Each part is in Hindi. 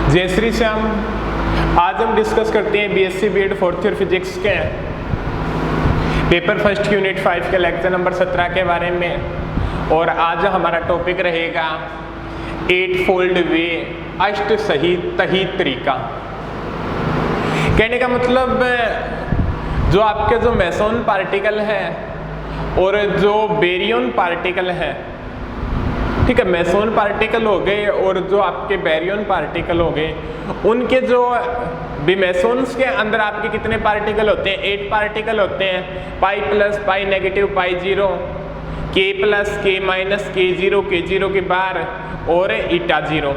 जय श्री श्याम। आज हम डिस्कस करते हैं BSc BEd fourth year physics के पेपर फर्स्ट यूनिट 5 के लेक्चर नंबर 17 के बारे में। और आज हमारा टॉपिक रहेगा 8 फोल्ड वे, अष्ट सही तरीका। कहने का मतलब जो आपके जो मेसोन पार्टिकल है और जो बेरियन पार्टिकल है, ठीक है, मेसोन पार्टिकल हो गए और जो आपके बेरियन पार्टिकल हो गए, उनके जो मेसोन्स के अंदर आपके कितने पार्टिकल होते हैं? 8 पार्टिकल होते हैं। पाई plus, pi negative, pi zero, के प्लस, के माइनस, के जीरो की बार और ईटा जीरो।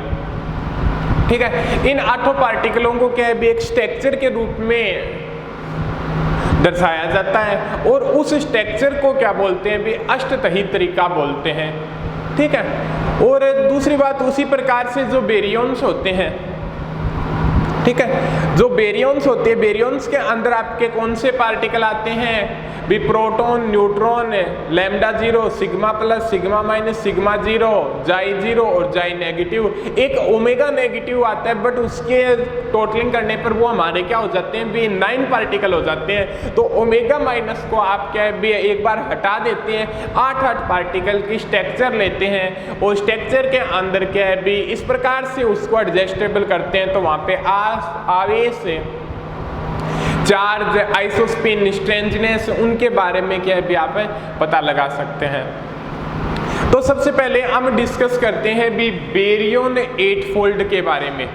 ठीक है, इन 8 पार्टिकलों को क्या है भी एक स्ट्रक्चर के रूप में दर्शाया जाता है और उस स्ट्रक्चर को क्या बोलते हैं भी अष्टसही तरीका बोलते हैं। ठीक है, और दूसरी बात, उसी प्रकार से जो बेरियंस होते हैं, ठीक है, जो बेरियंस होते हैं, बेरियंस के अंदर आपके कौन से पार्टिकल आते हैं भी? Proton, neutron, lambda zero, sigma plus, sigma minus, sigma zero, जाई जीरो और जाई नेगेटिव। एक ओमेगा नेगेटिव आता है, बट उसके टोटलिंग करने पर वो हमारे क्या हो जाते हैं भी 9 पार्टिकल हो जाते हैं। तो ओमेगा माइनस को आप क्या है भी एक बार हटा देते हैं, 8 पार्टिकल की स्ट्रक्चर लेते हैं और स्ट्रक्चर के अंदर क्या है भी इस प्रकार से उसको एडजस्टेबल करते हैं। तो वहां पे आवेश, चार्ज, आइसोस्पिन, स्ट्रेंजनेस, उनके बारे में क्या है भी आप पता लगा सकते हैं। तो सबसे पहले हम डिस्कस करते हैं भी बेरियन 8 फोल्ड के बारे में।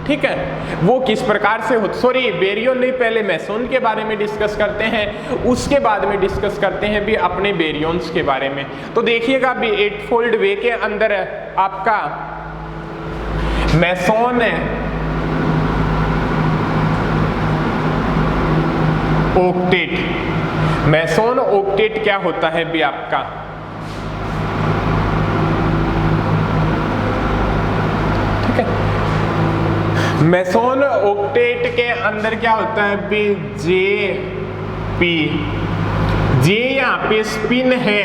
ठीक है, वो किस प्रकार से हो, सॉरी बेरियन नहीं, पहले मेसोन के बारे में डिस्कस करते हैं, उसके बाद में डिस्कस करते हैं भी अपने बेरियंस के बारे में। तो देखिएगा भी 8 फोल्ड वे के अंदर आपका मेसोन है, ऑक्टेट। मेसोन ऑक्टेट क्या होता है भी आपका? ठीक है, मेसोन ऑक्टेट के अंदर क्या होता है भी जे पी। जे यहाँ पे स्पिन है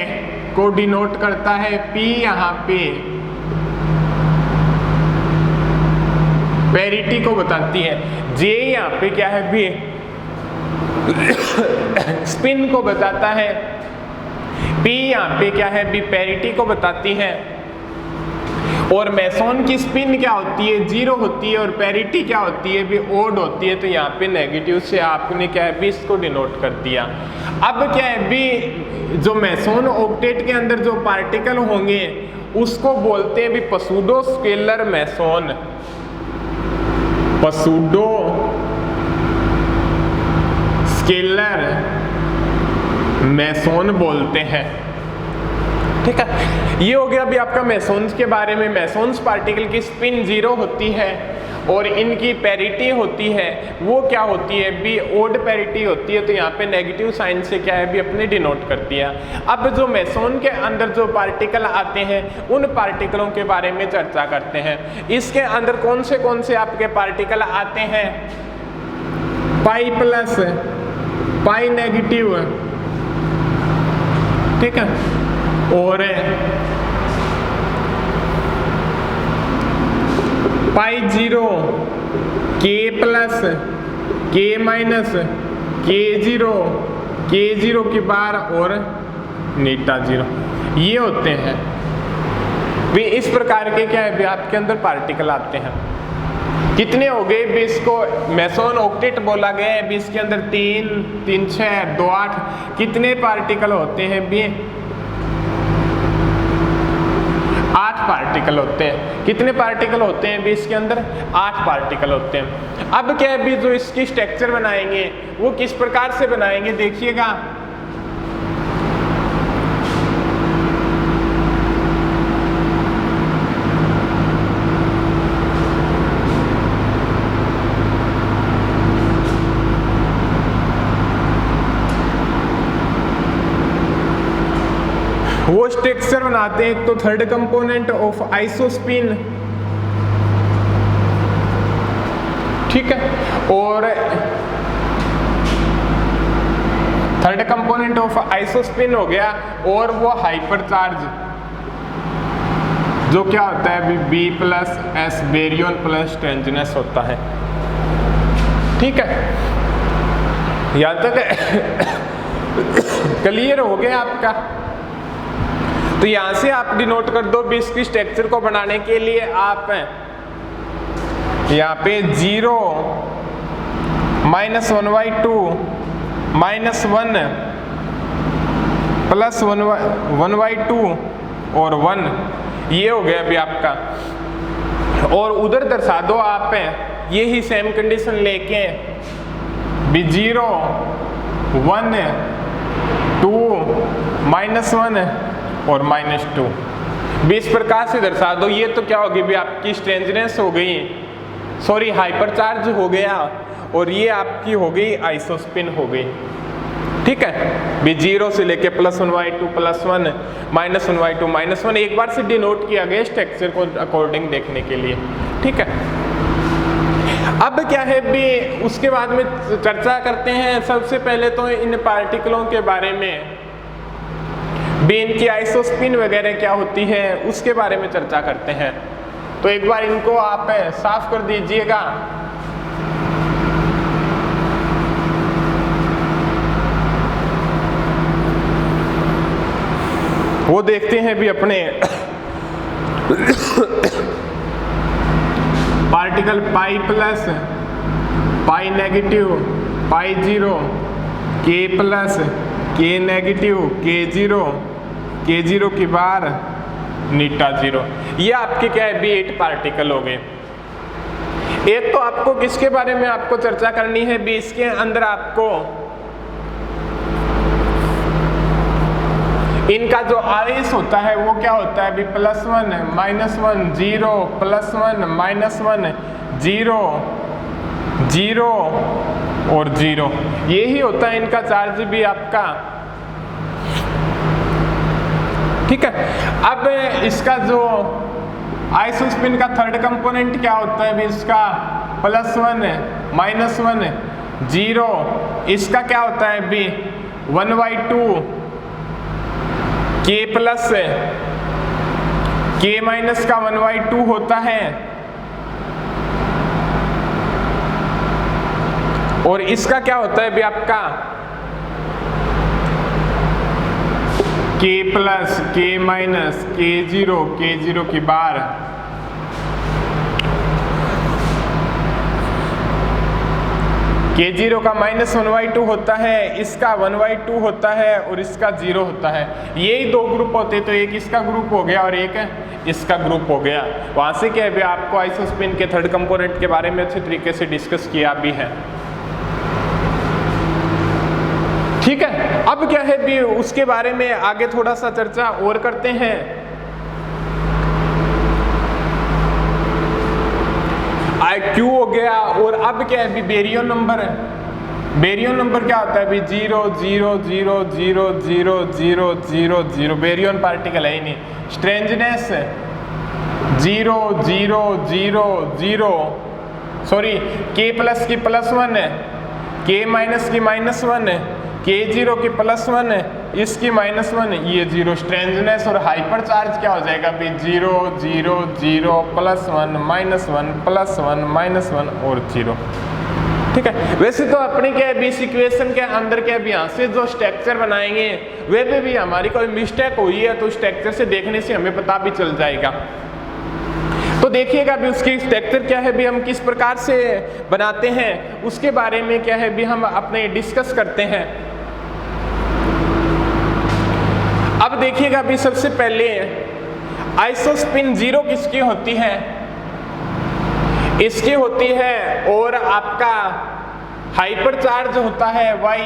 को डिनोट करता है, पी यहाँ पे पैरिटी को बताती है, जे यहाँ पे क्या है भी स्पिन को बताता है, पी यहाँ पे क्या है भी पैरिटी को बताती है। और मेसोन की स्पिन क्या होती है? 0 होती है और पैरिटी क्या होती है भी ओड होती है। तो यहाँ पे नेगेटिव से आपने क्या है भी इसको डिनोट कर दिया। अब क्या है भी जो मेसोन ऑक्टेट के अंदर जो पार्टिकल होंगे उसको बोलते हैं भी पसूडो स्केलर मेसोन, पसूडो स्केलर मेसोन बोलते हैं। ठीक है, ये हो गया अभी आपका मेसोन्स के बारे में। मेसोन्स पार्टिकल की स्पिन 0 होती है और इनकी पैरिटी होती है, वो क्या होती है भी ओड पैरिटी होती है। तो यहाँ पे नेगेटिव साइन से क्या है भी अपने डिनोट कर दिया। अब जो मेसोन के अंदर जो पार्टिकल आते हैं उन पार्टिकलों के बारे में चर्चा करते हैं। इसके अंदर कौन से आपके पार्टिकल आते हैं? पाई प्लस, पाई नेगेटिव, ठीक है, और पाई जीरो, के प्लस, के माइनस, के जीरो की बार और नीटा जीरो, ये होते हैं वे। इस प्रकार के क्या है भी आपके अंदर पार्टिकल आते हैं। कितने हो गए भी? इसको मेसोन ऑक्टेट बोला गया है भी। इसके अंदर 3, 3, 6, 2, 8 कितने पार्टिकल होते हैं भी? 8 पार्टिकल होते हैं। कितने पार्टिकल होते हैं भी इसके अंदर? 8 पार्टिकल होते हैं। अब क्या है भी जो इसकी स्ट्रक्चर बनाएंगे वो किस प्रकार से बनाएंगे देखिएगा। वो स्ट्रक्चर बनाते हैं तो थर्ड कंपोनेंट ऑफ आइसोस्पिन, ठीक है, और थर्ड कंपोनेंट ऑफ आइसोस्पिन हो गया और वो हाइपरचार्ज, जो क्या होता है अभी B plus S baryon plus strangeness होता है। ठीक है, यहाँ तक क्लियर हो गया आपका। तो यहां से आप डिनोट कर दो बेस की स्ट्रक्चर को बनाने के लिए आप यहाँ पे 0 -1/2 -1 प्लस 1/2 और 1, ये हो गया अभी आपका। और उधर दर्शा दो आप ये ही सेम कंडीशन लेके भी 0 1 2 -1 और -2 भी इस प्रकार से दर्शा दो। ये तो क्या होगी भी आपकी स्ट्रेंजनेस हो गई, सॉरी हाइपर चार्ज हो गया, और ये आपकी हो गई आइसोस्पिन हो गई। ठीक है, भी 0 से लेके +1/2 +1 -1/2 -1 एक बार से डिनोट किया गया स्ट्रक्चर को अकॉर्डिंग देखने के लिए। ठीक है, अब क्या है भी उसके बाद में चर्चा करते हैं। सबसे पहले तो इन पार्टिकलों के बारे में भी, इनकी आइसोस्पिन वगैरह क्या होती है उसके बारे में चर्चा करते हैं। तो एक बार इनको आप साफ कर दीजिएगा। वो देखते हैं भी अपने particle pi plus pi negative pi 0 के प्लस के नेगेटिव के 0 की बार नीटा 0। ये आपके क्या है भी 8 पार्टिकल हो गए। एक तो आपको किसके बारे में आपको चर्चा करनी है भी, इसके अंदर आपको इनका जो आवेश होता है वो क्या होता है भी +1 -1 0 +1 -1 0 0 और 0, यही होता है इनका चार्ज भी आपका। ठीक है, अब इसका जो आइसोस्पिन का थर्ड कंपोनेंट क्या होता है भी, इसका +1 -1 0, इसका क्या होता है भी 1/2 के प्लस के माइनस का 1/2 होता है, और इसका क्या होता है भी आपका के प्लस के माइनस के 0 की बार के 0 का -1/2 होता है, इसका 1/2 होता है और इसका 0 होता है। यही दो ग्रुप होते, तो एक इसका ग्रुप हो गया और एक इसका ग्रुप हो गया। वहां से क्या है आपको आइसोस्पिन के थर्ड कंपोनेंट के बारे में अच्छे तरीके से डिस्कस किया भी है। ठीक है, अब क्या है भी उसके बारे में आगे थोड़ा सा चर्चा और करते हैं। IQ हो गया, और अब क्या है भी बेरियन नंबर है। बेरियन नंबर क्या होता है भी 0 0 0 0 0 0 0 0, बेरियन पार्टिकल है ही नहीं। स्ट्रेंजनेस 0 0 0 0, सॉरी के प्लस की +1 के माइनस की -1 के 0 की +1 इसकी -1, ये 0। स्ट्रेंजनेस और हाइपर चार्ज क्या हो जाएगा भी 0 0 0 +1 -1 +1 -1 और 0। ठीक है, वैसे तो अपनी क्या है भी इक्वेशन के अंदर क्या भी यहाँ से जो स्ट्रक्चर बनाएंगे वे पे भी हमारी कोई मिस्टेक हुई है तो स्ट्रक्चर से देखने से हमें पता भी चल जाएगा। तो देखिएगा भी उसकी स्ट्रक्चर क्या है भी हम किस प्रकार से बनाते हैं उसके बारे में क्या है भी हम अपने डिस्कस करते हैं। अब देखिएगा भी सबसे पहले आइसोस्पिन 0 किसकी होती है, इसकी होती है, और आपका हाइपर चार्ज होता है Y।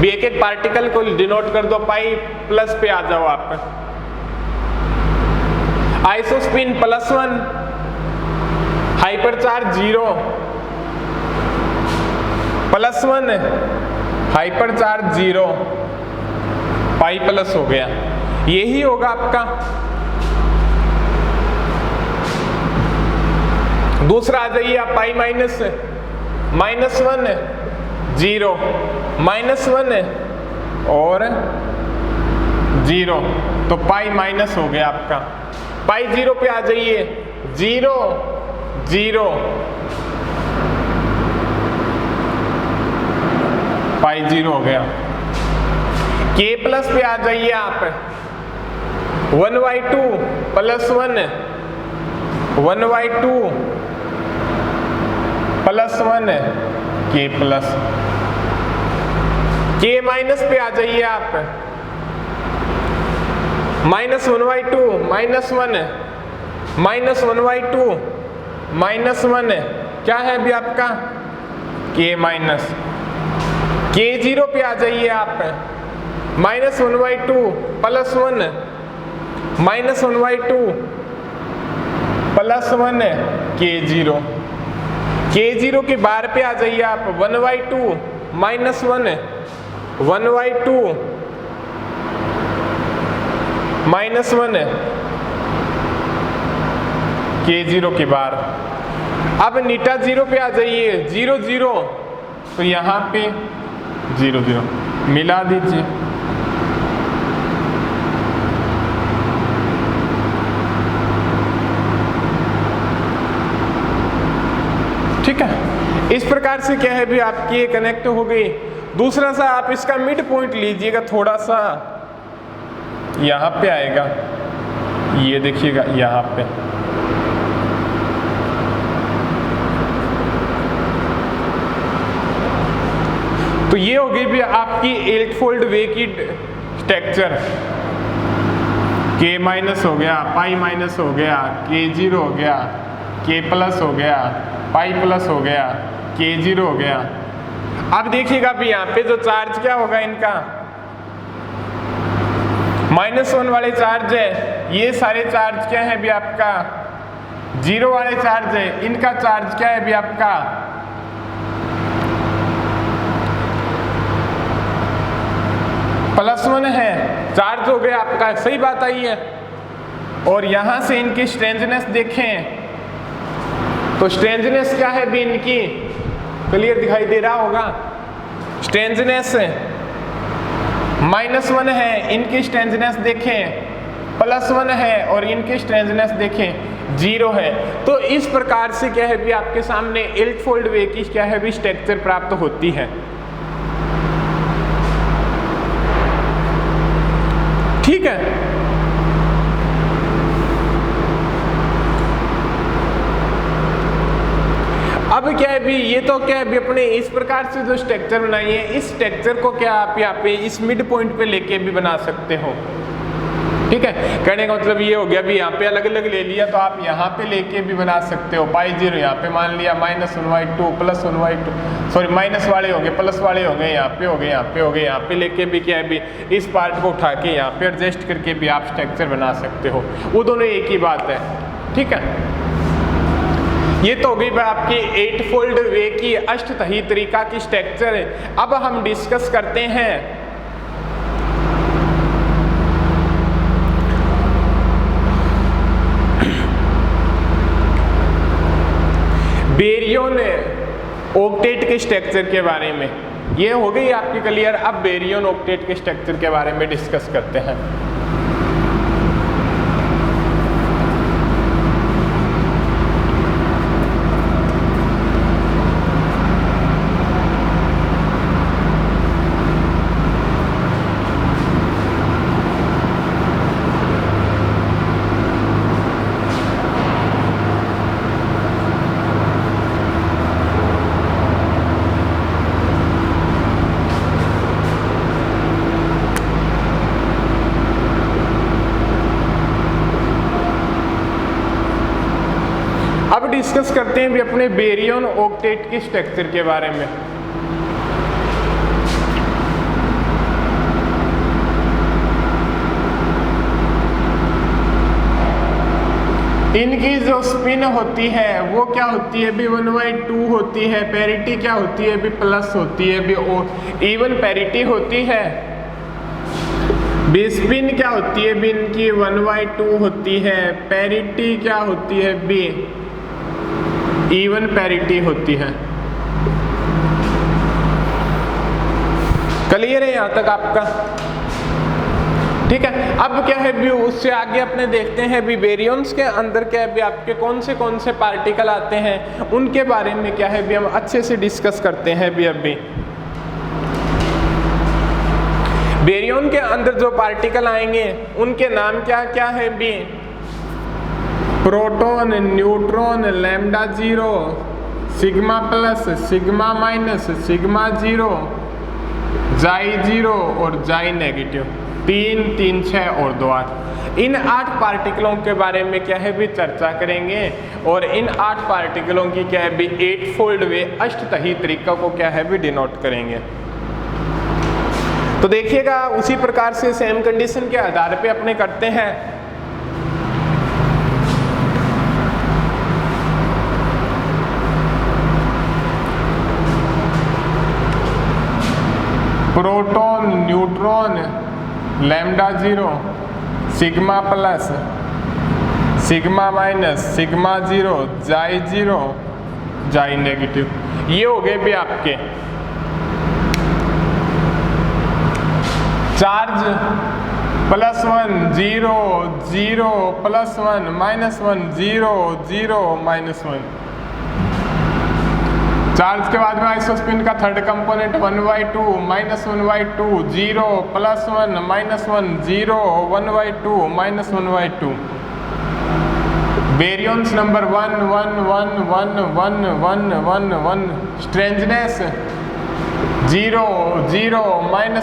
भी एक एक पार्टिकल को डिनोट कर दो, पाई प्लस पे आ जाओ आप। Isospin +1 hyper charge 0 +1 hyper charge 0 pi plus हो गया, यही होगा आपका। दूसरा आ जाइए आप पाई माइनस -1 0 -1 और 0, तो पाई माइनस हो गया आपका, पाई 0 पे आ जाइए, 0 0 पाई 0 हो गया। k प्लस पे आ जाइए आप, 1/2 plus 1, 1/2 plus 1 k plus, k minus पे आ जाइए आप, -1/2 -1 -1/2 -1 क्या है अभी आपका k माइनस, k 0 पे आ जाइए आप, -1/2 प्लस 1 -1/2 प्लस 1 k 0, k 0 के बार पे आ जाइए आप, 1/2 -1 1/2 -1 k 0 के बार। अब नीटा 0 पे आ जाइए, 0 0 तो यहाँ पे 0 0 मिला दीजिए, ठीक है। इस प्रकार से क्या है भी आपकी ये कनेक्ट हो गई। दूसरा सा आप इसका मिड पॉइंट लीजिएगा, थोड़ा सा यहाँ पे आएगा, ये देखिएगा यहाँ पे, तो ये होगी भी आपकी 8 फोल्ड वे की स्ट्रक्चर, k माइनस हो गया, पाई माइनस हो गया, k 0 हो गया, k प्लस हो गया, पाई प्लस हो गया, k 0 हो गया। अब देखिएगा भी यहाँ पे जो चार्ज क्या होगा इनका, -1 वाले चार्ज है, ये सारे चार्ज क्या है भी आपका 0 वाले चार्ज है, इनका चार्ज क्या है भी आपका +1 है, चार्ज हो गया आपका, सही बात आई है। और यहां से इनकी स्ट्रेंजनेस देखें तो स्ट्रेंजनेस क्या है भी इनकी, क्लियर दिखाई दे रहा होगा, स्ट्रेंजनेस -1 है, इनकी स्ट्रेंजनेस देखें +1 है, और इनकी स्ट्रेंजनेस देखें 0 है। तो इस प्रकार से क्या है भी आपके सामने 8 फोल्ड वे की क्या है भी स्ट्रक्चर प्राप्त होती है, ठीक है। अब क्या है भी ये तो क्या है भी अपने इस प्रकार से जो स्ट्रक्चर बनाई है, इस स्ट्रक्चर को क्या आप यहाँ पे इस मिड पॉइंट पे लेके भी बना सकते हो, ठीक है। कहने का मतलब ये हो गया भी यहाँ पे अलग अलग ले लिया तो आप यहाँ पे लेके भी बना सकते हो, पाई 0 यहाँ पे मान लिया, -1/2 प्लस 1/2 सॉरी माइनस वाले हो गए, प्लस वाले हो गए, यहाँ पे हो गए, यहाँ पे हो गए, यहाँ पे लेके भी क्या है भी इस पार्ट को उठा के यहाँ पे एडजस्ट करके भी आप स्ट्रक्चर बना सकते हो, वो दोनों एक ही बात है, ठीक है। ये तो हो गई आपकी 8 फोल्ड वे की अष्टतही तरीका की स्ट्रक्चर है। अब हम डिस्कस करते हैं बेरियन ऑक्टेट के स्ट्रक्चर के बारे में। ये हो गई आपकी क्लियर। अब बेरियन ऑक्टेट के स्ट्रक्चर के बारे में डिस्कस करते हैं। अब डिस्कस करते हैं भी अपने बेरियन ऑक्टेट के स्ट्रक्चर के बारे में। इनकी जो स्पिन होती है वो क्या होती है भी 1/2 होती है, पैरिटी क्या होती है भी प्लस होती है भी, इवन पैरिटी होती है। बी स्पिन क्या होती है भी इनकी 1/2 होती है, पैरिटी क्या होती है भी इवन पैरिटी होती है। क्लियर है यहां तक आपका? ठीक है। अब क्या है भी उससे आगे अपने देखते हैं भी बेरियंस के अंदर क्या है भी आपके कौन से पार्टिकल आते हैं, उनके बारे में क्या है भी हम अच्छे से डिस्कस करते हैं भी। अभी बेरियन के अंदर जो पार्टिकल आएंगे उनके नाम क्या क्या है भी, proton, neutron, lambda zero, sigma plus, sigma minus, sigma zero, जाई जीरो और जाई नेगेटिव। 3, 3, 6 और 2, 8। इन 8 पार्टिकलों के बारे में क्या है भी चर्चा करेंगे और इन 8 पार्टिकलों की क्या है भी 8-फोल्ड वे अष्टतही तरीका को क्या है भी डिनोट करेंगे। तो देखिएगा उसी प्रकार से सेम कंडीशन के आधार पे अपने करते हैं। Proton, neutron, lambda zero, sigma plus, sigma minus, sigma zero, जाई नेगेटिव। ये हो गए भी आपके चार्ज +1 0 0 +1 -1 0 0 -1। चार्ज के बाद में आइसोस्पिन का थर्ड कंपोनेंट 1/2 -1/2 0 +1 -1 0 1/2 -1/2। बेरियंस नंबर 1 1 1 1 1 1 1 1। स्ट्रेंजनेस 0 0 -1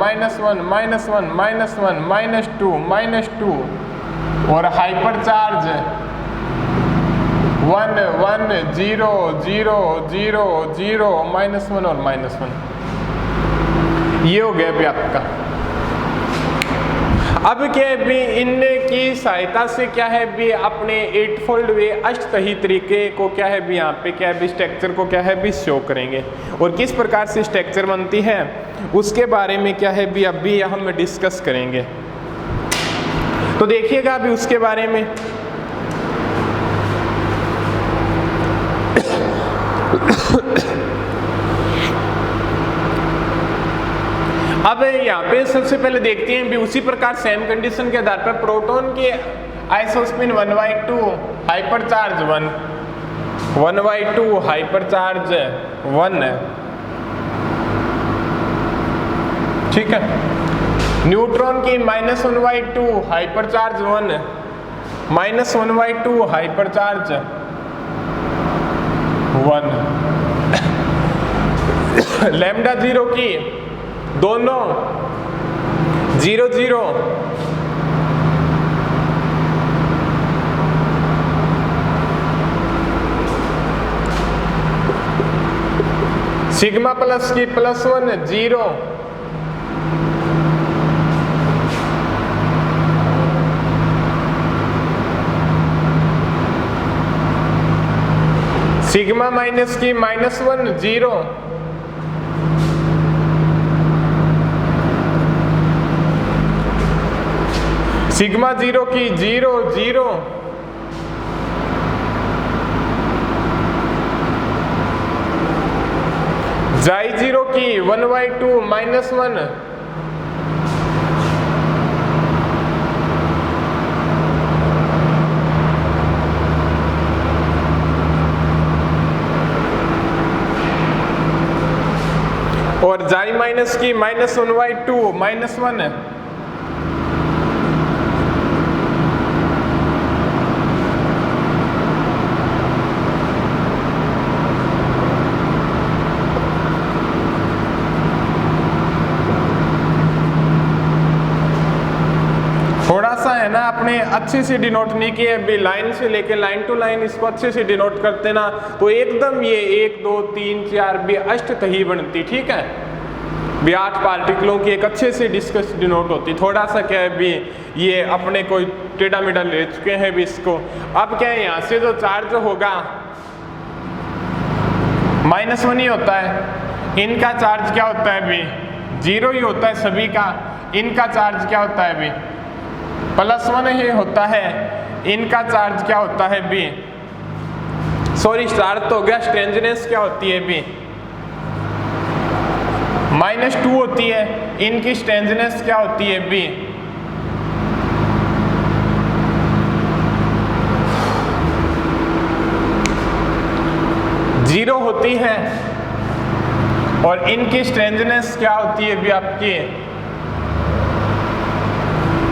-1 -1 -1 -1 -2 और हाइपर चार्ज 1 1 0 0 0 0 -1 और -1। ये हो गया भी आपका। अब क्या है भी इनकी सहायता से क्या है भी अपने 8-फोल्ड वे अष्टतही तरीके को क्या है भी यहाँ पे क्या है भी स्ट्रक्चर को क्या है भी शो करेंगे और किस प्रकार से स्ट्रक्चर बनती है उसके बारे में क्या है भी अभी हम डिस्कस करेंगे। तो देखिएगा अभी उसके बारे में। अब यहाँ पे सबसे पहले देखते हैं भी उसी प्रकार सेम कंडीशन के आधार पर प्रोटॉन के isospin 1/2 hyper charge 1 1/2 hyper charge 1। ठीक है। न्यूट्रॉन की -1/2 hyper charge 1 -1/2 hyper charge 1। Lambda zero की दोनों 0 0 सिग्मा प्लस की +1 0 सिग्मा माइनस की -1 0 सिग्मा जीरो की 0 0 जाई जीरो की 1/2 -1 और जाई माइनस की -1/2 -1। थोड़ा सा है ना अपने अच्छे से डिनोट नहीं किए अभी लाइन से लेके लाइन टू लाइन इसको अच्छे से डिनोट करते ना तो एकदम ये 1 2 3 4 भी अष्टतही बनती। ठीक है भी 8 पार्टिकलों की एक अच्छे से डिस्कस डिनोट होती। थोड़ा सा क्या है भी ये अपने कोई टेढ़ा मेढ़ा ले चुके हैं भी इसको। अब क्या है यहाँ से जो चार्ज होगा -1 ही होता है। इनका चार्ज क्या होता है भी 0 ही होता है सभी का। इनका चार्ज क्या होता है भी +1 ही होता है। इनका चार्ज क्या होता है भी सॉरी चार्ज तो हो गया। स्ट्रेंजनेस क्या होती है भी -2 होती है। इनकी स्ट्रेंजनेस क्या होती है भी 0 होती है और इनकी स्ट्रेंथनेस क्या होती है भी आपकी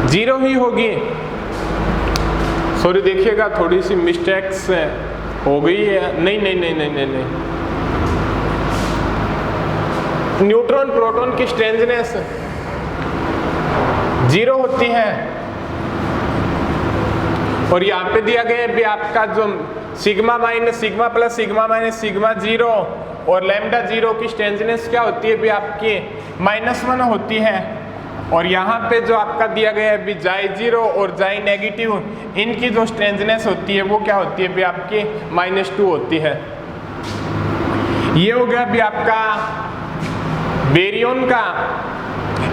0 ही होगी। सॉरी देखिएगा थोड़ी सी मिस्टेक्स हो गई है। नहीं, न्यूट्रॉन प्रोटॉन की स्ट्रेंथनेस 0 होती है और यहाँ पे दिया गया है भी आपका जो sigma minus sigma plus sigma minus sigma 0 और लैम्डा 0 की स्ट्रेंथनेस क्या होती है भी आपकी -1 होती है। और यहाँ पे जो आपका दिया गया है भी जाई 0 और जाई नेगेटिव, इनकी जो स्ट्रेंथनेस होती है वो क्या होती है भी आपकी -2 होती है। ये हो गया भी आपका बेरियन का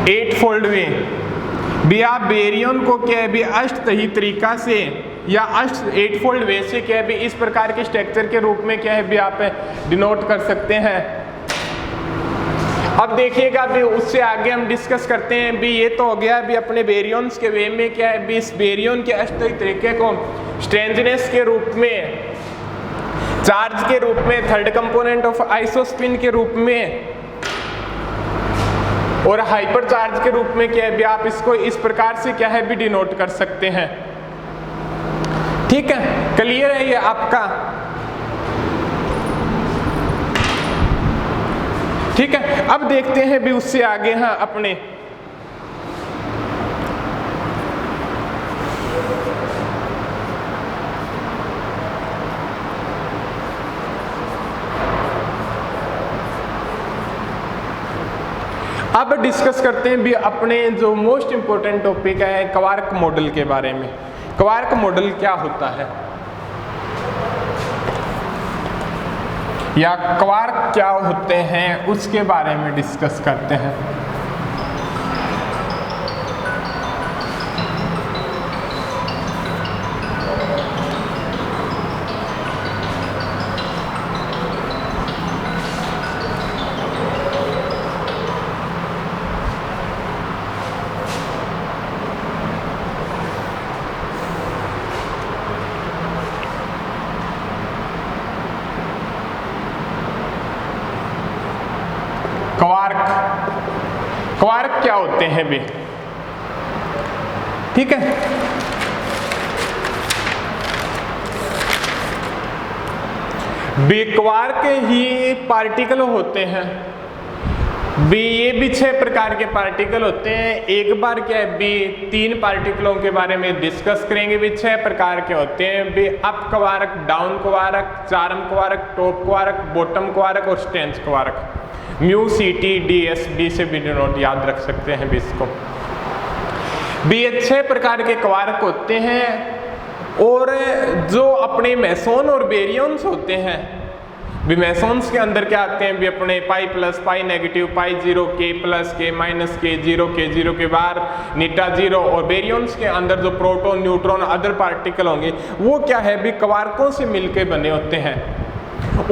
8-फोल्ड वे। भी आप बेरियन को क्या है भी अष्टही तरीका से या 8-फोल्ड वे से क्या है भी इस प्रकार के स्ट्रक्चर के रूप में क्या है भी आप डिनोट कर सकते हैं। अब देखिएगा भी उससे आगे हम डिस्कस करते हैं भी ये तो हो गया भी अपने बेरियंस के वे में क्या है भी इस बेरियन के अष्टही तरीके को स्ट्रेंथनेस के रूप में, चार्ज के रूप में, थर्ड कंपोनेंट ऑफ आइसोस्पिन के रूप में और हाइपर चार्ज के रूप में क्या है भी आप इसको इस प्रकार से क्या है भी डिनोट कर सकते हैं। ठीक है, क्लियर है ये आपका? ठीक है, अब देखते हैं भी उससे आगे हाँ अपने अब डिस्कस करते हैं भी अपने जो मोस्ट इंपोर्टेंट टॉपिक है क्वार्क मॉडल के बारे में। क्वार्क मॉडल क्या होता है या क्वार्क क्या होते हैं उसके बारे में डिस्कस करते हैं। क्वार्क क्या होते हैं भी? ठीक है, बी क्वार्क ही पार्टिकल होते हैं। बी ये भी 6 प्रकार के पार्टिकल होते हैं। एक बार क्या है बी 3 पार्टिकलों के बारे में डिस्कस करेंगे। भी 6 प्रकार के होते हैं बी up quark, down quark, charm quark, top quark, bottom quark और स्ट्रेंथ क्वार्क। म्यू C T D S D से भी डिनोट याद रख सकते हैं भी इसको। भी ये 6 प्रकार के क्वार्क होते हैं और जो अपने मेसोन और बेरियंस होते हैं भी मेसोन्स के अंदर क्या आते हैं भी अपने पाई प्लस, पाई नेगेटिव, पाई 0, के प्लस, के माइनस, के 0 के बाहर नीटा 0 और बेरियंस के अंदर जो प्रोटॉन, न्यूट्रॉन, अदर पार्टिकल होंगे वो क्या है भी क्वार्कों से मिलके बने होते हैं।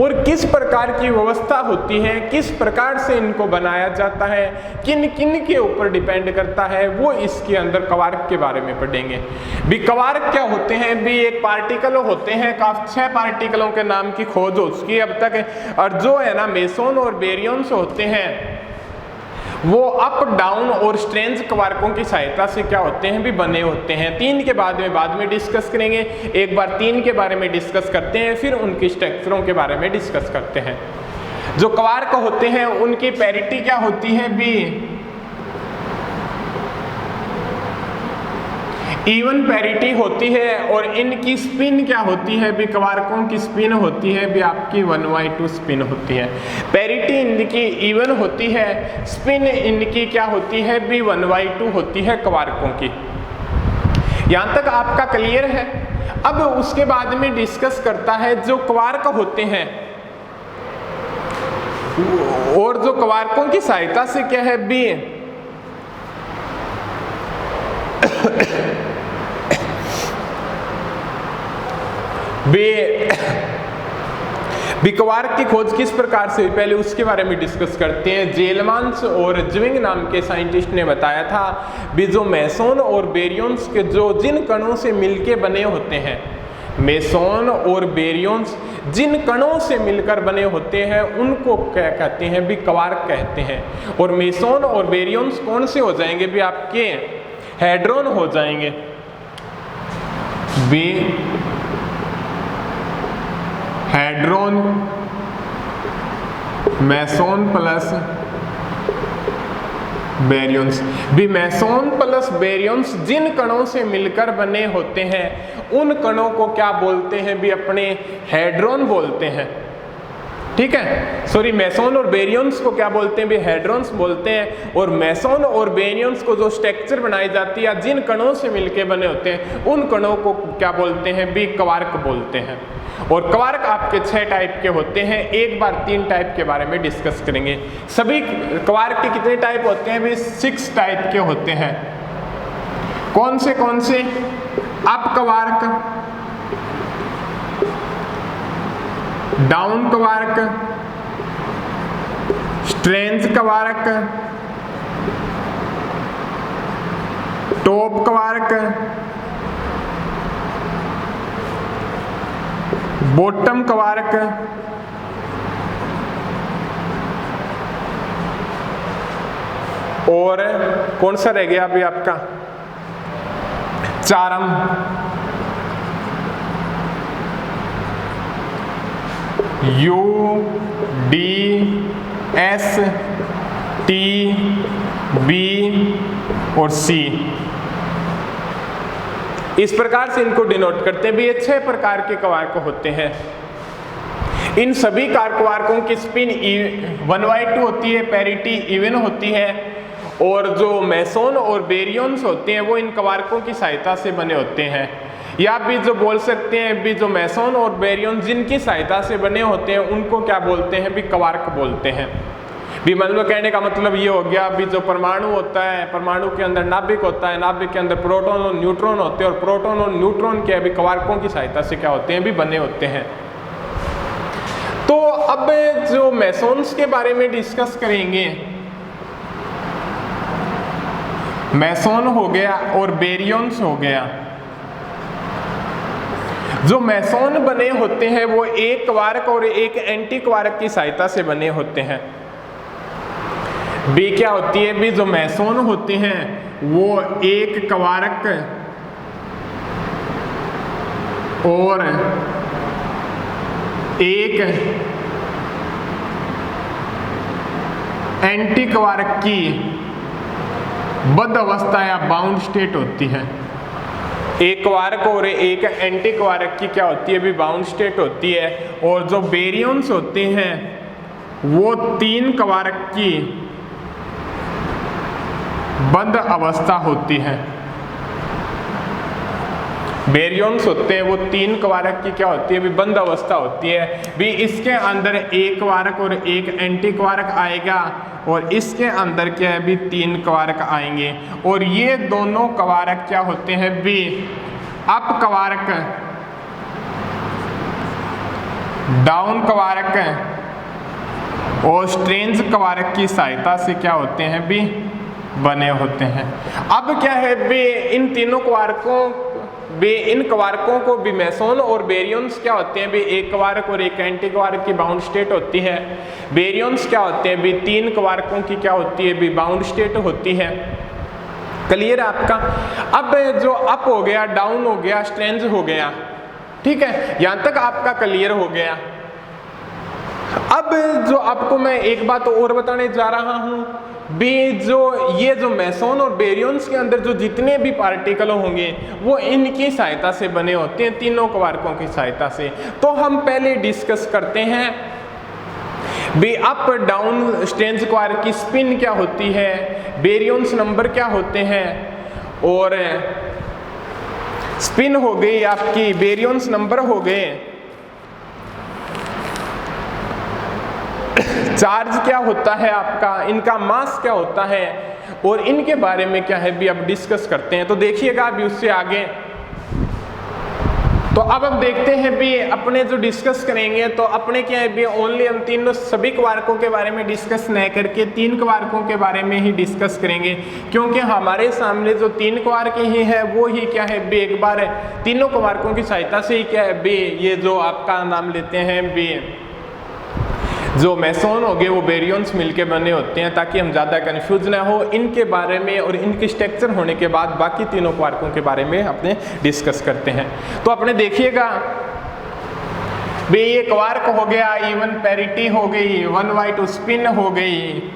और किस प्रकार की व्यवस्था होती है, किस प्रकार से इनको बनाया जाता है, किन किन के ऊपर डिपेंड करता है, वो इसके अंदर क्वार्क के बारे में पढ़ेंगे। भी क्वार्क क्या होते हैं भी एक पार्टिकल होते हैं, काफी 6 पार्टिकलों के नाम की खोज हो चुकी अब तक है। और जो है ना मेसोन और बेरियंस होते हैं वो अप, डाउन और स्ट्रेंथ क्वार्कों की सहायता से क्या होते हैं भी बने होते हैं। 3 के बाद में डिस्कस करेंगे। एक बार 3 के बारे में डिस्कस करते हैं, फिर उनकी स्ट्रक्चरों के बारे में डिस्कस करते हैं। जो क्वार्क होते हैं उनकी पैरिटी क्या होती है भी इवन पैरिटी होती है और इनकी स्पिन क्या होती है भी क्वार्कों की स्पिन होती है भी आपकी 1/2 स्पिन होती है। पैरिटी इनकी इवन होती है, स्पिन इनकी क्या होती है भी 1/2 होती है क्वार्कों की। यहाँ तक आपका क्लियर है? अब उसके बाद में डिस्कस करता है जो क्वार्क होते हैं और जो क्वार्कों की सहायता से क्या है भी क्वार्क की खोज किस प्रकार से हुई, पहले उसके बारे में डिस्कस करते हैं। जेलमान्स और ज्विंग नाम के साइंटिस्ट ने बताया था भी जो मेसोन और बेरियंस के जो जिन कणों से मिलके बने होते हैं, मेसोन और बेरियंस जिन कणों से मिलकर बने होते हैं उनको क्या कहते हैं भी क्वार्क कहते हैं। और मेसोन और बेरियंस कौन से हो जाएंगे भी आपके हेड्रॉन हो जाएंगे। बी हेड्रॉन मेसोन प्लस बेरियंस। भी मेसोन प्लस बेरियंस जिन कणों से मिलकर बने होते हैं उन कणों को क्या बोलते हैं भी अपने हेड्रॉन बोलते हैं। ठीक है, सॉरी, मेसोन और बेरियंस को क्या बोलते हैं भी हेड्रॉन्स बोलते हैं। और मेसोन और बेरियंस को जो स्ट्रक्चर बनाई जाती है जिन कणों से मिलकर बने होते हैं उन कणों को क्या बोलते हैं भी क्वार्क बोलते हैं। और क्वार्क आपके 6 टाइप के होते हैं। एक बार 3 टाइप के बारे में डिस्कस करेंगे। सभी क्वार्क के कितने टाइप होते हैं भी 6 टाइप के होते हैं। कौन से up quark, down quark, strange quark, top quark, bottom quark और कौन सा रह गया अभी आपका चारम। U D S T B और C, इस प्रकार से इनको डिनोट करते हैं भी। ये 6 प्रकार के क्वार्क होते हैं। इन सभी क्वार्कों की स्पिन 1/2 होती है, पैरिटी इवन होती है। और जो मेसोन और बेरियंस होते हैं वो इन क्वार्कों की सहायता से बने होते हैं। या भी जो बोल सकते हैं भी जो मेसोन और बेरियंस जिनकी सहायता से बने होते हैं उनको क्या बोलते हैं भी क्वार्क बोलते हैं। भी मतलब कहने का मतलब ये हो गया भी जो परमाणु होता है, परमाणु के अंदर नाभिक होता है, नाभिक के अंदर प्रोटॉन और न्यूट्रॉन होते हैं और प्रोटॉन और न्यूट्रॉन के भी क्वार्कों की सहायता से क्या होते हैं भी बने होते हैं। तो अब जो मेसोन्स के बारे में डिस्कस करेंगे, मेसोन हो गया और बेरियंस हो गया। जो मेसोन बने होते हैं वो एक क्वार्क और एक एंटी क्वार्क की सहायता से बने होते हैं। बी क्या होती है भी जो मेसोन होते हैं वो एक क्वार्क और एक एंटी क्वार्क की बद्ध अवस्था या बाउंड स्टेट होती है। एक क्वार्क और एक एंटी क्वार्क की क्या होती है भी बाउंड स्टेट होती है। और जो बेरियंस होते हैं वो 3 क्वार्क की बद्ध अवस्था होती है। बेरियंस होते हैं वो 3 क्वार्क की क्या होती है भी बंद अवस्था होती है। भी इसके अंदर एक क्वार्क और एक एंटी क्वार्क आएगा और इसके अंदर क्या है भी 3 क्वार्क आएंगे। और ये दोनों क्वार्क क्या होते हैं भी अप क्वार्क, डाउन क्वार्क और स्ट्रेंज क्वार्क की सहायता से क्या होते हैं भी बने होते हैं। अब क्या है भी इन तीनों क्वार्कों इन क्वार्कों को भी मेसोन और बेरियंस क्या होते हैं भी एक क्वार्क और एक एंटी क्वार्क की बाउंड स्टेट होती है। बेरियंस क्या होते हैं भी 3 क्वार्कों की क्या होती है भी बाउंड स्टेट होती है। क्लियर है आपका। अब जो अप हो गया, डाउन हो गया, स्ट्रेंज हो गया, ठीक है, यहां तक आपका क्लियर हो गया। अब जो आपको मैं एक बात और बताने जा रहा हूं भी ये जो मेसोन और बेरियंस के अंदर जो जितने भी पार्टिकल होंगे वो इनकी सहायता से बने होते हैं, तीनों क्वार्कों की सहायता से। तो हम पहले डिस्कस करते हैं भी अप डाउन स्ट्रेंज क्वार्क की स्पिन क्या होती है, बेरियंस नंबर क्या होते हैं। और स्पिन हो गई आपकी, बेरियंस नंबर हो गए, चार्ज क्या होता है आपका, इनका मास क्या होता है, और इनके बारे में क्या है भी अब डिस्कस करते हैं। तो देखिएगा अभी उससे आगे तो अब हम देखते हैं भी अपने जो डिस्कस करेंगे, तो अपने क्या है भी ओनली हम तीनों सभी क्वार्कों के बारे में डिस्कस नहीं करके 3 क्वार्कों के बारे में ही डिस्कस करेंगे, क्योंकि हमारे सामने जो 3 क्वार्क ही है वो ही क्या है भी एक बार तीनों क्वार्कों की सहायता से ही क्या है भी ये जो आपका नाम लेते हैं भी जो मेसोन हो गए वो बेरियंस मिलके बने होते हैं, ताकि हम ज़्यादा कंफ्यूज ना हो इनके बारे में। और इनके स्ट्रक्चर होने के बाद बाकी तीनों क्वार्कों के बारे में अपने डिस्कस करते हैं। तो अपने देखिएगा भी ये क्वार्क हो गया, इवन पैरिटी हो गई, 1s2 स्पिन हो गई,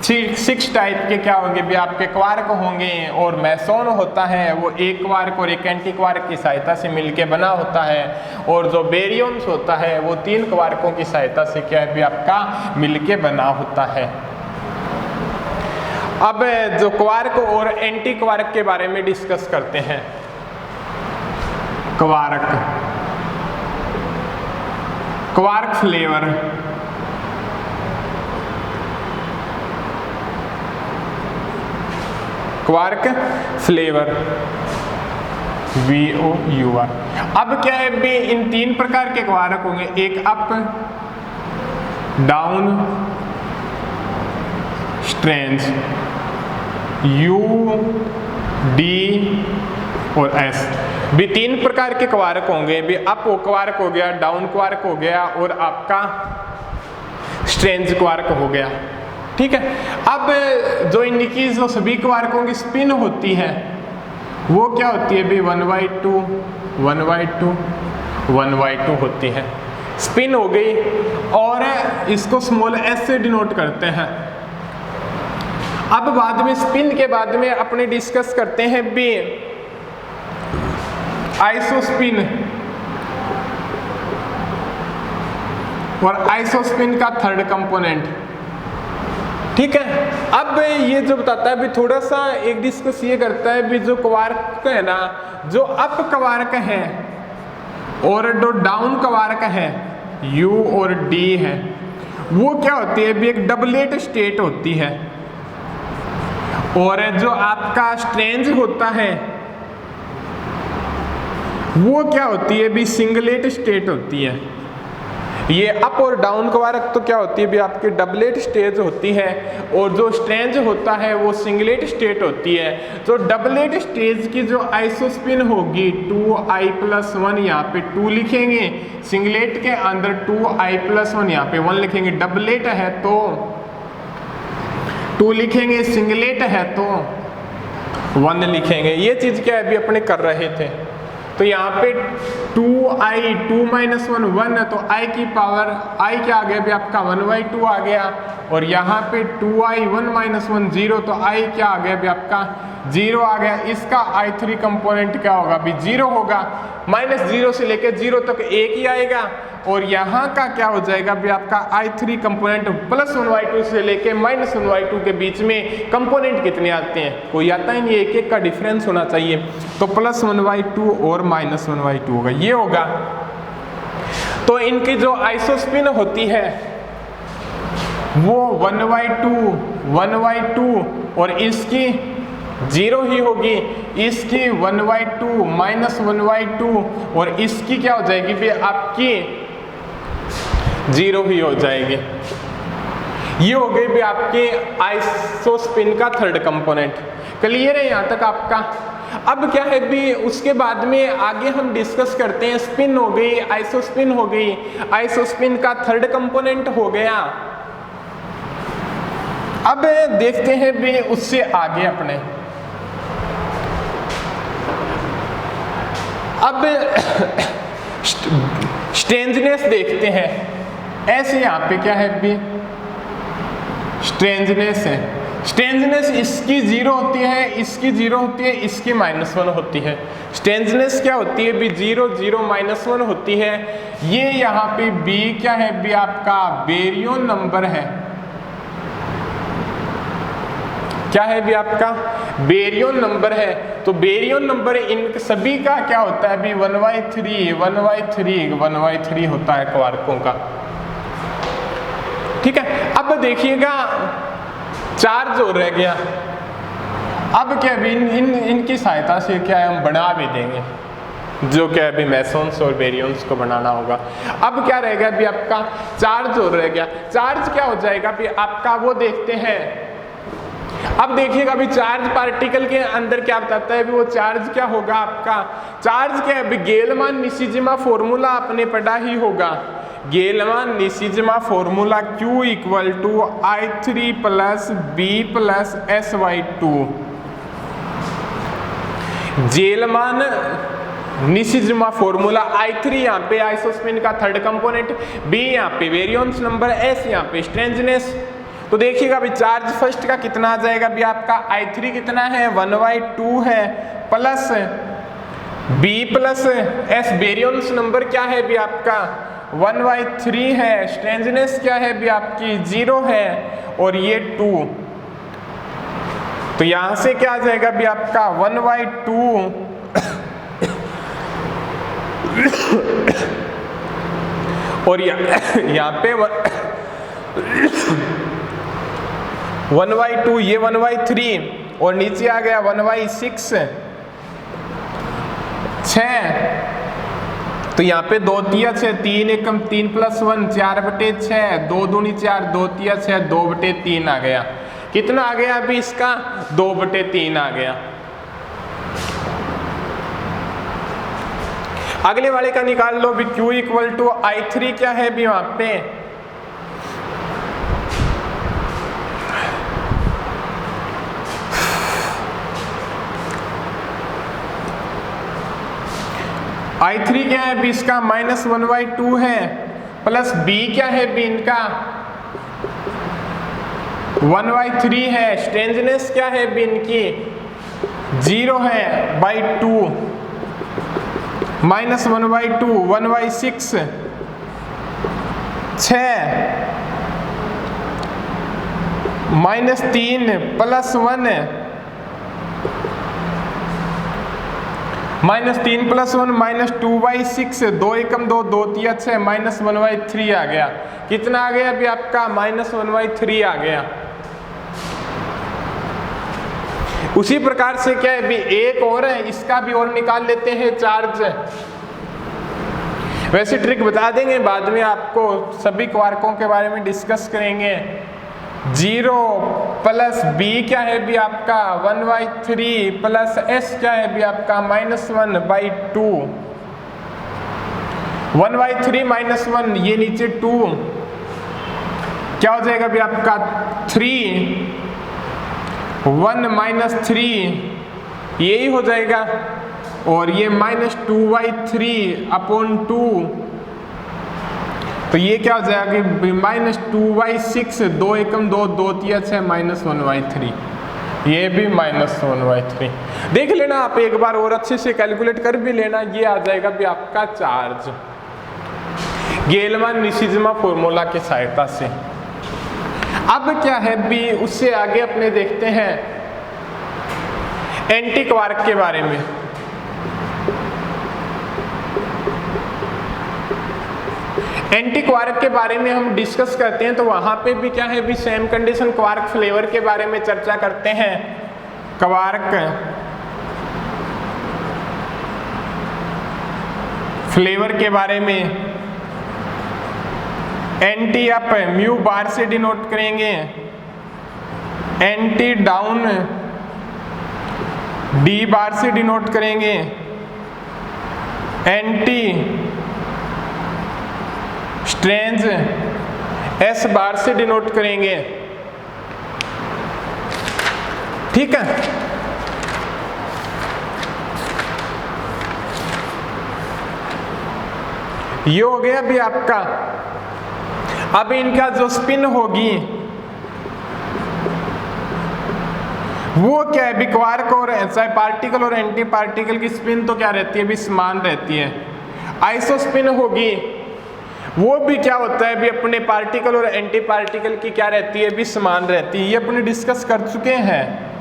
6 टाइप के क्या होंगे भी आपके क्वार्क होंगे। और मेसोन होता है वो एक क्वार्क और एक एंटी क्वार्क की सहायता से मिलके बना होता है। और जो बेरियम्स होता है वो 3 क्वार्कों की सहायता से क्या है भी आपका मिलके बना होता है। अब जो क्वार्क और एंटी क्वार्क के बारे में डिस्कस करते हैं। Quark flavour, quark flavour VOUR। अब क्या है भी इन 3 प्रकार के क्वार्क होंगे, एक up, down, strange, U, D और S भी 3 प्रकार के क्वार्क होंगे भी। अप क्वार्क हो गया, डाउन क्वार्क हो गया और आपका स्ट्रेंज क्वार्क हो गया। ठीक है। अब जो इनकी जो सभी क्वार्कों की स्पिन होती है वो क्या होती है भी 1/2 1/2 1/2 होती है, स्पिन हो गई। और इसको स्मॉल s से डिनोट करते हैं। अब बाद में स्पिन के बाद में अपने डिस्कस करते हैं भी आइसोस्पिन और आइसोस्पिन का थर्ड कंपोनेंट। ठीक है। अब ये जो बताता है भी थोड़ा सा एक डिस्कस ये करता है भी जो क्वार्क है ना, जो अप क्वार्क है और जो डाउन क्वार्क है U और D है, वो क्या होती है भी एक डबलेट स्टेट होती है। और जो आपका स्ट्रेंज होता है वो क्या होती है भी सिंगलेट स्टेट होती है। ये अप और डाउन क्वार्क तो क्या होती है भी आपकी डबलेट स्टेज होती है, और जो स्ट्रेंज होता है वो सिंगलेट स्टेट होती है। तो डबलेट स्टेज की जो आइसोस्पिन होगी 2i+1, यहाँ पे 2 लिखेंगे, सिंगलेट के अंदर 2i+1 यहाँ पे 1 लिखेंगे। डबलेट है तो 2 लिखेंगे, सिंगलेट है तो 1 लिखेंगे। ये चीज क्या है अभी अपने कर रहे थे। तो यहाँ पे 2i 2-1 1 है, तो i की पावर i क्या आ गया भी आपका 1/2 आ गया। और यहाँ पे 2i 1-1 0, तो i क्या आ गया भी आपका 0 आ गया। इसका i3 कंपोनेंट क्या होगा भी 0 होगा। -0 से लेके 0 तक 1 ही आएगा। और यहाँ का क्या हो जाएगा भी आपका i3 कंपोनेंट +1/2 से लेके -1/2 के बीच में कंपोनेंट कितने आते हैं, कोई आता ही नहीं, एक का डिफरेंस होना चाहिए। तो +1/2 और -1/2 होगा, ये होगा। तो इनकी जो आइसोस्पिन होती है वो 1/2 1/2 और इसकी 0 ही होगी, इसकी 1/2 -1/2 और इसकी क्या हो जाएगी भी आपकी 0 ही हो जाएगी। ये हो गई भी आपके आइसोस्पिन का थर्ड कंपोनेंट। क्लियर है यहाँ तक आपका। अब क्या है भी उसके बाद में आगे हम डिस्कस करते हैं। स्पिन हो गई, आइसोस्पिन हो गई, आइसोस्पिन का थर्ड कंपोनेंट हो गया। अब देखते हैं भी उससे आगे अपने अब स्ट्रेंजनेस देखते हैं। ऐसे यहाँ पे क्या है भी स्ट्रेंजनेस है। स्ट्रेंजनेस इसकी 0 होती है, इसकी 0 होती है, इसकी -1 होती है। स्ट्रेंजनेस क्या होती है भी 0 0 -1 होती है। ये यहाँ पे B क्या है भी आपका बेरियन नंबर है। क्या है भी आपका बेरियन नंबर है। तो बेरियन नंबर इन सभी का क्या होता है भी 1/3 1/3 1/3 होता है क्वार्कों का। ठीक है। अब देखिएगा चार्ज हो रह गया। अब क्या भी इनकी सहायता से क्या है हम बना भी देंगे। जो क्या अभी मेसोन्स और बेरियंस को बनाना होगा। अब क्या रहेगा अभी आपका चार्ज और रह गया। चार्ज क्या हो जाएगा अभी आपका, वो देखते हैं। अब देखिएगा अभी चार्ज पार्टिकल के अंदर क्या बताता है अभी, वो चार्ज क्या होगा आपका, चार्ज क्या है अभी, गेलमान निशिजिमा फॉर्मूला आपने पढ़ा ही होगा। Gell Mann Nishijima formula Q equal to I3 plus B plus SY2। Gell Mann Nishijima formula I3 यहाँ पे आइसोस्पिन का थर्ड कंपोनेंट, B यहाँ पे वेरियंस नंबर, S यहाँ पे स्ट्रेंजनेस। तो देखिएगा अभी चार्ज फर्स्ट का कितना आ जाएगा अभी आपका, I3 कितना है 1/2 है, plus B plus S variance number क्या है अभी आपका 1/3 है, स्ट्रेंजनेस क्या है अभी आपकी 0 है, और ये 2। तो यहां से क्या आ जाएगा अभी आपका 1/2 और यहाँ पे 1/2, ये 1/3 और नीचे आ गया 1/6 6। तो यहाँ पे 2 तिया 6, 3 एकम 3 प्लस 1 4/6, 2 दूनी 4, 2 तिया 6, 2/3 आ गया। कितना आ गया अभी इसका 2/3 आ गया। अगले वाले का निकाल लो भी, Q इक्वल टू I3 क्या है भी वहां पे, I3 क्या है भी इसका -1/2 है, प्लस B क्या है भी इनका 1/3 है, स्ट्रेंजनेस क्या है भी इनकी 0 है /2, -1/2 1/6 6 -3 प्लस 1 -3 प्लस 1 -2/6, 2 एकम 2, 2 तिया 6, -1/3 आ गया। कितना आ गया अभी आपका -1/3 आ गया। उसी प्रकार से क्या है अभी एक और है, इसका भी और निकाल लेते हैं चार्ज। वैसे ट्रिक बता देंगे बाद में आपको, सभी क्वार्कों के बारे में डिस्कस करेंगे। 0 प्लस B क्या है भी आपका 1/3 प्लस S क्या है भी आपका -1/2, 1/3 -1 ये नीचे 2 क्या हो जाएगा भी आपका 3, 1 - 3 यही हो जाएगा, और ये -2/3/2, तो ये क्या हो जाएगा -2/6, 2 एकम 2, 2 तिया 6, -1/3, ये भी -1/3। देख लेना आप एक बार और अच्छे से कैलकुलेट कर भी लेना, ये आ जाएगा भी आपका चार्ज गेलमान निशिजिमा फॉर्मूला की सहायता से। अब क्या है भी उससे आगे अपने देखते हैं एंटी क्वार्क के बारे में। एंटी क्वार्क के बारे में हम डिस्कस करते हैं, तो वहां पे भी क्या है भी सेम कंडीशन, क्वार्क फ्लेवर के बारे में चर्चा करते हैं। क्वार्क फ्लेवर के बारे में एंटी अप म्यू बार से डिनोट करेंगे, एंटी डाउन डी बार से डिनोट करेंगे, एंटी स्ट्रेंज एस बार से डिनोट करेंगे। ठीक है, ये हो गया अभी आपका। अब इनका जो स्पिन होगी वो क्या है भी, क्वार्क और चाहे पार्टिकल और एंटी पार्टिकल की स्पिन तो क्या रहती है भी समान रहती है। आइसो स्पिन होगी वो भी क्या होता है भी अपने पार्टिकल और एंटी पार्टिकल की क्या रहती है भी समान रहती है, ये अपने डिस्कस कर चुके हैं।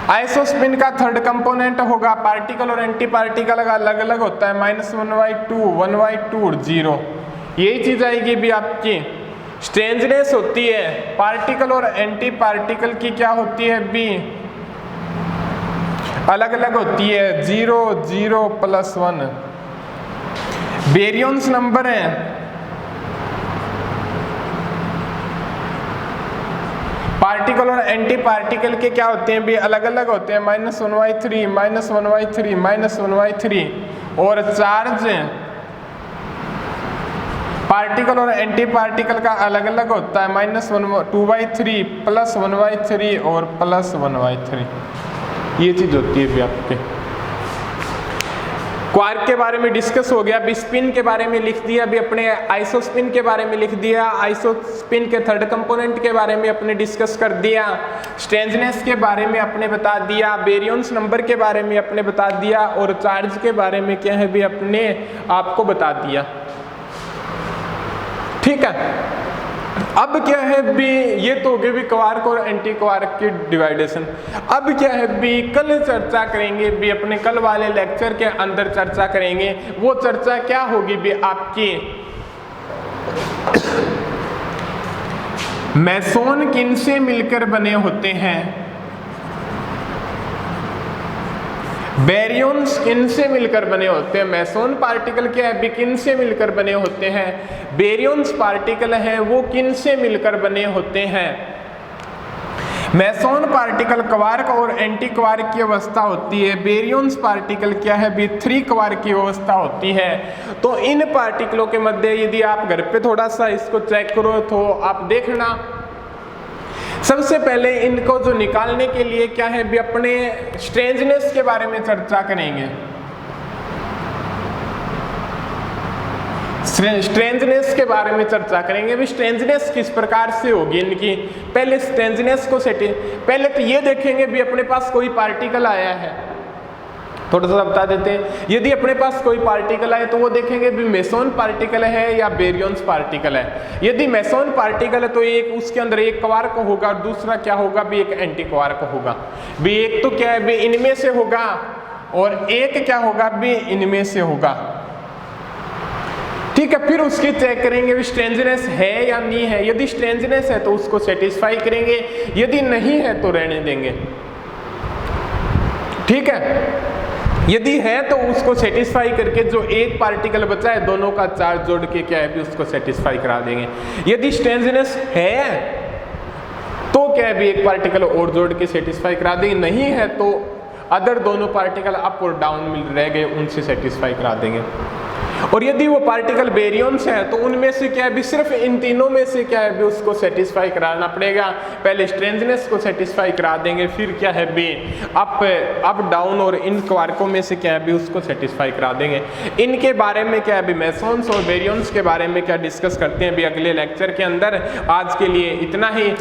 आइसोस्पिन का थर्ड कंपोनेंट होगा पार्टिकल और एंटी पार्टिकल का अलग अलग होता है, -1/2 1/2 0, यही चीज आएगी भी आपकी। स्ट्रेंजनेस होती है पार्टिकल और एंटी पार्टिकल की क्या होती है भी अलग अलग होती है, 0 0 प्लस 1। बेरियंस नंबर है, पार्टिकल और एंटी पार्टिकल के क्या होते हैं भी अलग अलग होते हैं, -1/3 -1/3 -1/3। और चार्ज पार्टिकल और एंटी पार्टिकल का अलग अलग होता है, -2/3 +1/3 और +1/3। ये चीज होती है भी आपके। क्वार्क के बारे में डिस्कस हो गया, अभी स्पिन के बारे में लिख दिया, अभी अपने आइसोस्पिन के बारे में लिख दिया, आइसोस्पिन के थर्ड कंपोनेंट के बारे में अपने डिस्कस कर दिया, स्ट्रेंजनेस के बारे में अपने बता दिया, बेरियंस नंबर के बारे में अपने बता दिया, और चार्ज के बारे में क्या है भी अपने आपको बता दिया। ठीक है, अब क्या है भी ये तो हो गए भी क्वार्क और एंटी क्वार्क की डिवाइडेशन। अब क्या है भी कल चर्चा करेंगे भी अपने कल वाले लेक्चर के अंदर चर्चा करेंगे। वो चर्चा क्या होगी भी आपकी मेसोन किन से मिलकर बने होते हैं, बेरियंस किन से मिलकर बने होते हैं, मेसोन पार्टिकल क्या है भी किन से मिलकर बने होते हैं, बेरियंस पार्टिकल है वो किन से मिलकर बने होते हैं। मेसोन पार्टिकल क्वार्क और एंटी क्वार्क की अवस्था होती है, बेरियंस पार्टिकल क्या है भी 3 क्वार्क की अवस्था होती है। तो इन पार्टिकलों के मध्य यदि आप घर पे थोड़ा सा इसको चेक करो तो आप देखना, सबसे पहले इनको जो निकालने के लिए क्या है भी अपने स्ट्रेंजनेस के बारे में चर्चा करेंगे। स्ट्रेंजनेस के बारे में चर्चा करेंगे भी स्ट्रेंजनेस किस प्रकार से होगी इनकी। पहले स्ट्रेंजनेस को पहले तो ये देखेंगे भी अपने पास कोई पार्टिकल आया है, थोड़ा सा बता देते हैं। यदि अपने पास कोई पार्टिकल आए तो वो देखेंगे भी मेसोन पार्टिकल है या बेरियंस पार्टिकल है। यदि मेसोन पार्टिकल है तो एक उसके अंदर एक क्वार्क होगा और दूसरा क्या होगा भी एक एंटी क्वार्क होगा भी। एक तो क्या है भी इनमें से होगा और एक क्या होगा भी इनमें से होगा। ठीक है, फिर उसकी चेक करेंगे भी स्ट्रेंजनेस है या नहीं है। यदि स्ट्रेंजनेस है तो उसको सेटिस्फाई करेंगे, यदि नहीं है तो रहने देंगे। ठीक है, यदि है तो उसको सेटिस्फाई करके जो एक पार्टिकल बचा है दोनों का चार्ज जोड़ के क्या है भी उसको सेटिस्फाई करा देंगे। यदि स्ट्रेंजनेस है तो क्या है भी एक पार्टिकल और जोड़ के सेटिस्फाई करा देंगे, नहीं है तो अदर दोनों पार्टिकल अप और डाउन मिल रह गए उनसे सेटिस्फाई करा देंगे। और यदि वो पार्टिकल बेरियंस है तो उनमें से क्या है भी सिर्फ इन तीनों में से क्या है भी उसको सेटिस्फाई कराना पड़ेगा। पहले स्ट्रेंजनेस को सेटिस्फाई करा देंगे, फिर क्या है भी अप डाउन और इन क्वार्कों में से क्या है भी उसको सेटिस्फाई करा देंगे। इनके बारे में क्या है भी मेसोन्स और बेरियंस के बारे में क्या डिस्कस करते हैं भी अगले लेक्चर के अंदर। आज के लिए इतना ही।